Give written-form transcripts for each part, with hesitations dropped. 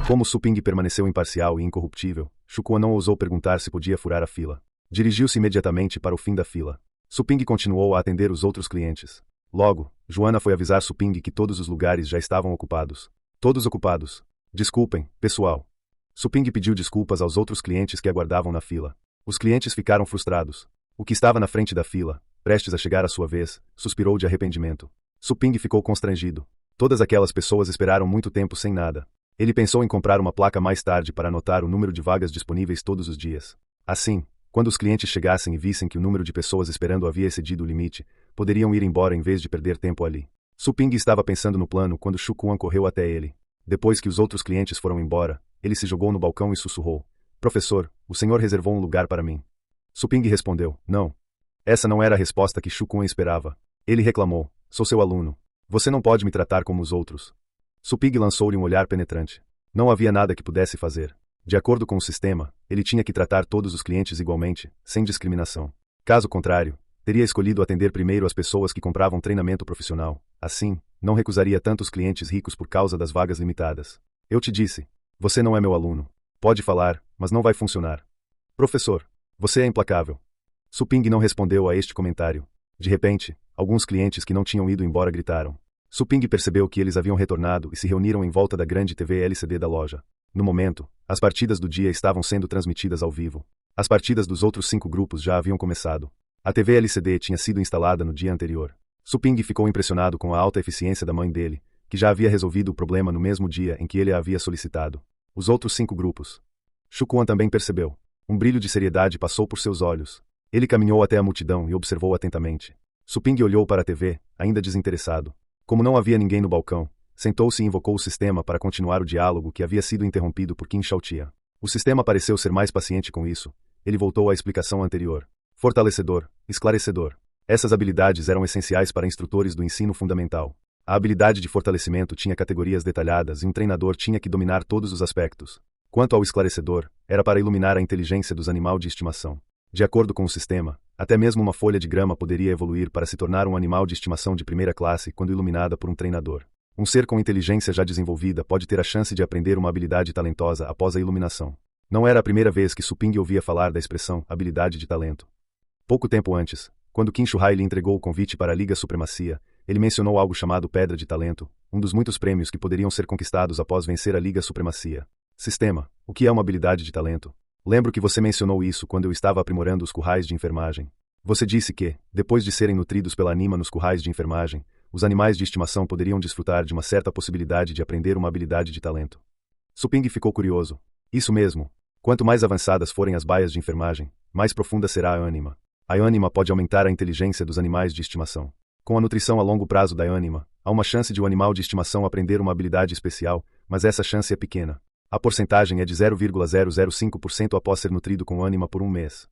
Como Su Ping permaneceu imparcial e incorruptível, Shukuan não ousou perguntar se podia furar a fila. Dirigiu-se imediatamente para o fim da fila. Su Ping continuou a atender os outros clientes. Logo, Joanna foi avisar Su Ping que todos os lugares já estavam ocupados. Todos ocupados. Desculpem, pessoal. Su Ping pediu desculpas aos outros clientes que aguardavam na fila. Os clientes ficaram frustrados. O que estava na frente da fila, prestes a chegar à sua vez, suspirou de arrependimento. Su Ping ficou constrangido. Todas aquelas pessoas esperaram muito tempo sem nada. Ele pensou em comprar uma placa mais tarde para anotar o número de vagas disponíveis todos os dias. Assim, quando os clientes chegassem e vissem que o número de pessoas esperando havia excedido o limite, poderiam ir embora em vez de perder tempo ali. Su Ping estava pensando no plano quando Shukuan correu até ele. Depois que os outros clientes foram embora, ele se jogou no balcão e sussurrou: Professor, o senhor reservou um lugar para mim. Su Ping respondeu: Não. Essa não era a resposta que Shukuan esperava. Ele reclamou: Sou seu aluno. Você não pode me tratar como os outros. Su Ping lançou-lhe um olhar penetrante. Não havia nada que pudesse fazer. De acordo com o sistema, ele tinha que tratar todos os clientes igualmente, sem discriminação. Caso contrário, teria escolhido atender primeiro as pessoas que compravam treinamento profissional. Assim, não recusaria tantos clientes ricos por causa das vagas limitadas. Eu te disse. Você não é meu aluno. Pode falar, mas não vai funcionar. Professor, você é implacável. Su Ping não respondeu a este comentário. De repente, alguns clientes que não tinham ido embora gritaram. Su Ping percebeu que eles haviam retornado e se reuniram em volta da grande TV LCD da loja. No momento, as partidas do dia estavam sendo transmitidas ao vivo. As partidas dos outros 5 grupos já haviam começado. A TV LCD tinha sido instalada no dia anterior. Su Ping ficou impressionado com a alta eficiência da mãe dele, que já havia resolvido o problema no mesmo dia em que ele a havia solicitado. Os outros 5 grupos. Shukuan também percebeu. Um brilho de seriedade passou por seus olhos. Ele caminhou até a multidão e observou atentamente. Su Ping olhou para a TV, ainda desinteressado. Como não havia ninguém no balcão, sentou-se e invocou o sistema para continuar o diálogo que havia sido interrompido por Qin Shaotia. O sistema pareceu ser mais paciente com isso. Ele voltou à explicação anterior. Fortalecedor, esclarecedor. Essas habilidades eram essenciais para instrutores do ensino fundamental. A habilidade de fortalecimento tinha categorias detalhadas e um treinador tinha que dominar todos os aspectos. Quanto ao esclarecedor, era para iluminar a inteligência dos animais de estimação. De acordo com o sistema, até mesmo uma folha de grama poderia evoluir para se tornar um animal de estimação de primeira classe quando iluminada por um treinador. Um ser com inteligência já desenvolvida pode ter a chance de aprender uma habilidade talentosa após a iluminação. Não era a primeira vez que Su Ping ouvia falar da expressão habilidade de talento. Pouco tempo antes, quando Qin Shuhai lhe entregou o convite para a Liga Supremacia, ele mencionou algo chamado Pedra de Talento, um dos muitos prêmios que poderiam ser conquistados após vencer a Liga Supremacia. Sistema, o que é uma habilidade de talento? Lembro que você mencionou isso quando eu estava aprimorando os currais de enfermagem. Você disse que, depois de serem nutridos pela anima nos currais de enfermagem, os animais de estimação poderiam desfrutar de uma certa possibilidade de aprender uma habilidade de talento. Su Ping ficou curioso. Isso mesmo. Quanto mais avançadas forem as baias de enfermagem, mais profunda será a ânima. A ânima pode aumentar a inteligência dos animais de estimação. Com a nutrição a longo prazo da ânima, há uma chance de o animal de estimação aprender uma habilidade especial, mas essa chance é pequena. A porcentagem é de 0,005% após ser nutrido com ânima por um mês.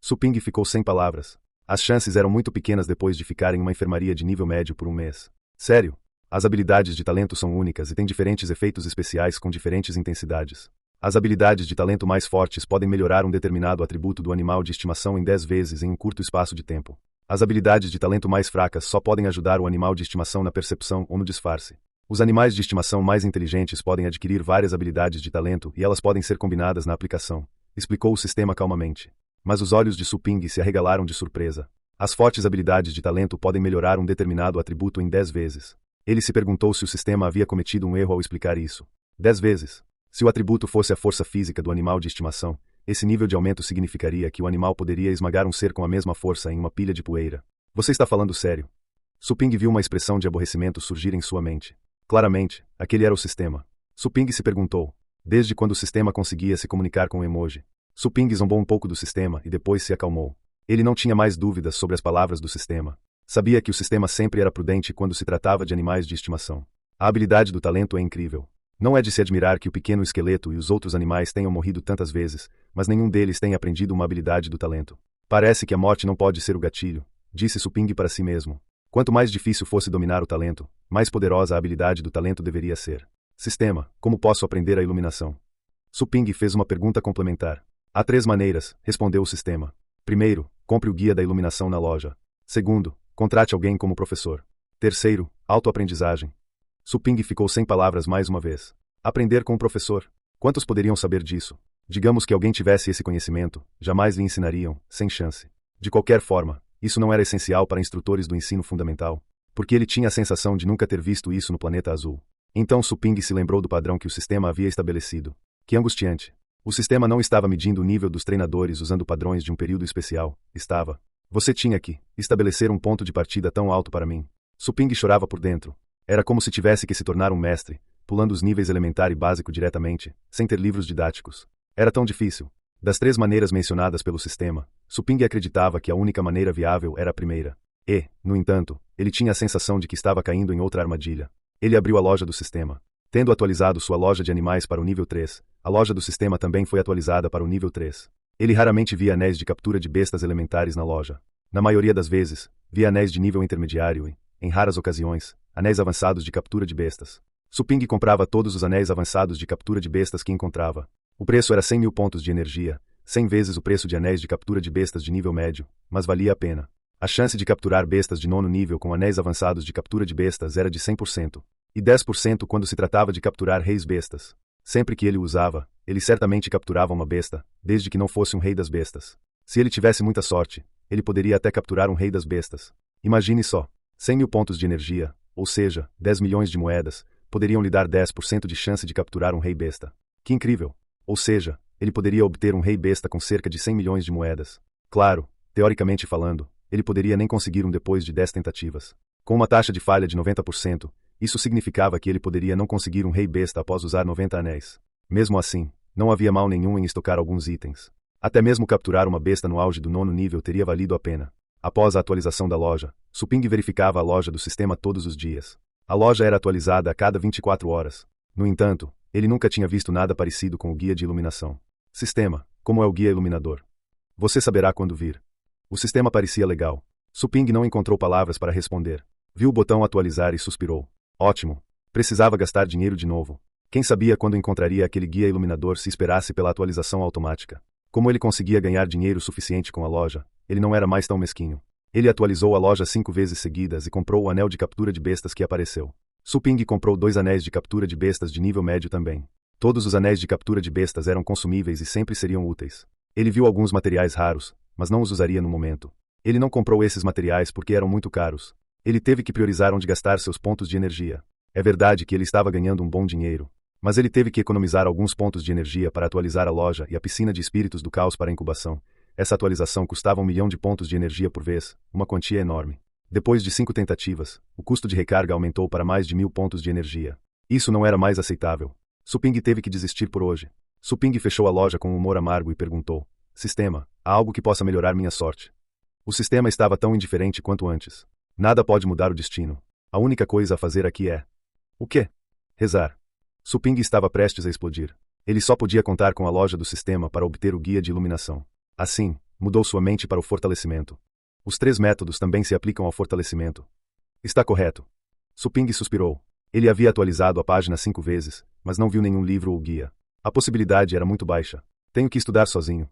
Su Ping ficou sem palavras. As chances eram muito pequenas depois de ficar em uma enfermaria de nível médio por um mês. Sério? As habilidades de talento são únicas e têm diferentes efeitos especiais com diferentes intensidades. As habilidades de talento mais fortes podem melhorar um determinado atributo do animal de estimação em 10 vezes em um curto espaço de tempo. As habilidades de talento mais fracas só podem ajudar o animal de estimação na percepção ou no disfarce. Os animais de estimação mais inteligentes podem adquirir várias habilidades de talento e elas podem ser combinadas na aplicação, explicou o sistema calmamente. Mas os olhos de Su Ping se arregalaram de surpresa. As fortes habilidades de talento podem melhorar um determinado atributo em 10 vezes. Ele se perguntou se o sistema havia cometido um erro ao explicar isso. 10 vezes. Se o atributo fosse a força física do animal de estimação, esse nível de aumento significaria que o animal poderia esmagar um ser com a mesma força em uma pilha de poeira. Você está falando sério? Su Ping viu uma expressão de aborrecimento surgir em sua mente. Claramente, aquele era o sistema. Su Ping se perguntou. Desde quando o sistema conseguia se comunicar com o emoji? Su Ping zombou um pouco do sistema e depois se acalmou. Ele não tinha mais dúvidas sobre as palavras do sistema. Sabia que o sistema sempre era prudente quando se tratava de animais de estimação. A habilidade do talento é incrível. Não é de se admirar que o pequeno esqueleto e os outros animais tenham morrido tantas vezes, mas nenhum deles tenha aprendido uma habilidade do talento. Parece que a morte não pode ser o gatilho, disse Su Ping para si mesmo. Quanto mais difícil fosse dominar o talento, mais poderosa a habilidade do talento deveria ser. Sistema, como posso aprender a iluminação? Su Ping fez uma pergunta complementar. Há 3 maneiras, respondeu o sistema. Primeiro, compre o guia da iluminação na loja. Segundo, contrate alguém como professor. Terceiro, autoaprendizagem. Su Ping ficou sem palavras mais uma vez. Aprender com o professor. Quantos poderiam saber disso? Digamos que alguém tivesse esse conhecimento, jamais lhe ensinariam, sem chance. De qualquer forma, isso não era essencial para instrutores do ensino fundamental, porque ele tinha a sensação de nunca ter visto isso no planeta azul. Então Suping se lembrou do padrão que o sistema havia estabelecido. Que angustiante. O sistema não estava medindo o nível dos treinadores usando padrões de um período especial, estava. Você tinha que estabelecer um ponto de partida tão alto para mim. Suping chorava por dentro. Era como se tivesse que se tornar um mestre, pulando os níveis elementar e básico diretamente, sem ter livros didáticos. Era tão difícil. Das 3 maneiras mencionadas pelo sistema, Suping acreditava que a única maneira viável era a primeira. E, no entanto, ele tinha a sensação de que estava caindo em outra armadilha. Ele abriu a loja do sistema. Tendo atualizado sua loja de animais para o nível 3, a loja do sistema também foi atualizada para o nível 3. Ele raramente via anéis de captura de bestas elementares na loja. Na maioria das vezes, via anéis de nível intermediário e, em raras ocasiões, anéis avançados de captura de bestas. Suping comprava todos os anéis avançados de captura de bestas que encontrava. O preço era 100.000 pontos de energia, 100 vezes o preço de anéis de captura de bestas de nível médio, mas valia a pena. A chance de capturar bestas de 9º nível com anéis avançados de captura de bestas era de 100%, e 10% quando se tratava de capturar reis bestas. Sempre que ele o usava, ele certamente capturava uma besta, desde que não fosse um rei das bestas. Se ele tivesse muita sorte, ele poderia até capturar um rei das bestas. Imagine só, 100.000 pontos de energia, ou seja, 10 milhões de moedas, poderiam lhe dar 10% de chance de capturar um rei besta. Que incrível! Ou seja, ele poderia obter um rei besta com cerca de 100 milhões de moedas. Claro, teoricamente falando, ele poderia nem conseguir um depois de 10 tentativas. Com uma taxa de falha de 90%, isso significava que ele poderia não conseguir um rei besta após usar 90 anéis. Mesmo assim, não havia mal nenhum em estocar alguns itens. Até mesmo capturar uma besta no auge do 9º nível teria valido a pena. Após a atualização da loja, Suping verificava a loja do sistema todos os dias. A loja era atualizada a cada 24 horas. No entanto, ele nunca tinha visto nada parecido com o guia de iluminação. Sistema, como é o guia iluminador? Você saberá quando vir. O sistema parecia legal. Suping não encontrou palavras para responder. Viu o botão atualizar e suspirou. Ótimo. Precisava gastar dinheiro de novo. Quem sabia quando encontraria aquele guia iluminador se esperasse pela atualização automática? Como ele conseguia ganhar dinheiro suficiente com a loja, ele não era mais tão mesquinho. Ele atualizou a loja 5 vezes seguidas e comprou o anel de captura de bestas que apareceu. Suping comprou 2 anéis de captura de bestas de nível médio também. Todos os anéis de captura de bestas eram consumíveis e sempre seriam úteis. Ele viu alguns materiais raros, mas não os usaria no momento. Ele não comprou esses materiais porque eram muito caros. Ele teve que priorizar onde gastar seus pontos de energia. É verdade que ele estava ganhando um bom dinheiro, mas ele teve que economizar alguns pontos de energia para atualizar a loja e a piscina de espíritos do caos para a incubação. Essa atualização custava 1 milhão de pontos de energia por vez, uma quantia enorme. Depois de 5 tentativas, o custo de recarga aumentou para mais de 1.000 pontos de energia. Isso não era mais aceitável. Suping teve que desistir por hoje. Suping fechou a loja com um humor amargo e perguntou: Sistema, há algo que possa melhorar minha sorte? O sistema estava tão indiferente quanto antes. Nada pode mudar o destino. A única coisa a fazer aqui é... O quê? Rezar. Suping estava prestes a explodir. Ele só podia contar com a loja do sistema para obter o guia de iluminação. Assim, mudou sua mente para o fortalecimento. Os 3 métodos também se aplicam ao fortalecimento. Está correto. Suping suspirou. Ele havia atualizado a página 5 vezes, mas não viu nenhum livro ou guia. A possibilidade era muito baixa. Tenho que estudar sozinho.